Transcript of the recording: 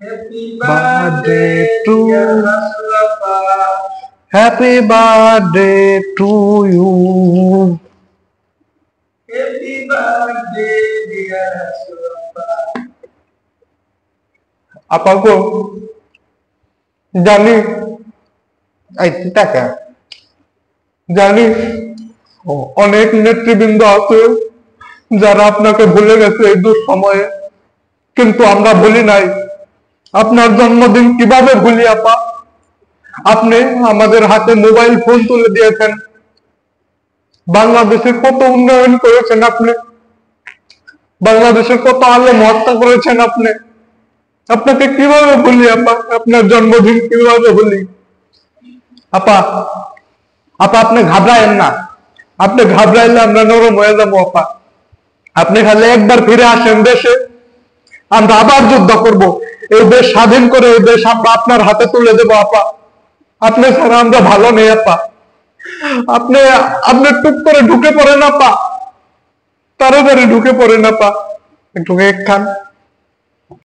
birthday to happy birthday to you. Happy birthday, dear Rasulullah. আপা গো জানি এই টাকা জানি অনেক নেতৃবৃন্দ আছে যারা আপনাকে ভুলে গেছে এই দুঃসময়ে, কিন্তু আমরা ভুলি নাই। আপনার জন্মদিন কিভাবে ভুলি আপা? আপনি আমাদের হাতে মোবাইল ফোন তুলে দিয়েছেন, বাংলাদেশে কত উন্নয়ন করেছেন আপনি, বাংলাদেশের কত আলেম হত্যা করেছেন আপনি। আপনাকে কিভাবে ভুলি আপা? আপনার জন্মদিন কিভাবে ভুলি? আপা আপা আপনি ঘাবড়ায়েন না, আপনি ঘাবড়াইলে আমরা নরম হয়ে যাবো আপা। আপনি খালি একবার ফিরে আসেন দেশে, আমরা আবার যুদ্ধ করব, এই দেশ স্বাধীন করে এই দেশ আমরা আপনার হাতে তুলে দেবো আপা। আপনি ছাড়া আমরা ভালো নেই আপা। আপনি আপনি টুক করে ঢুকে পড়েন আপা, তাড়াতাড়ি ঢুকে পড়েন আপা, একটু কেক খান।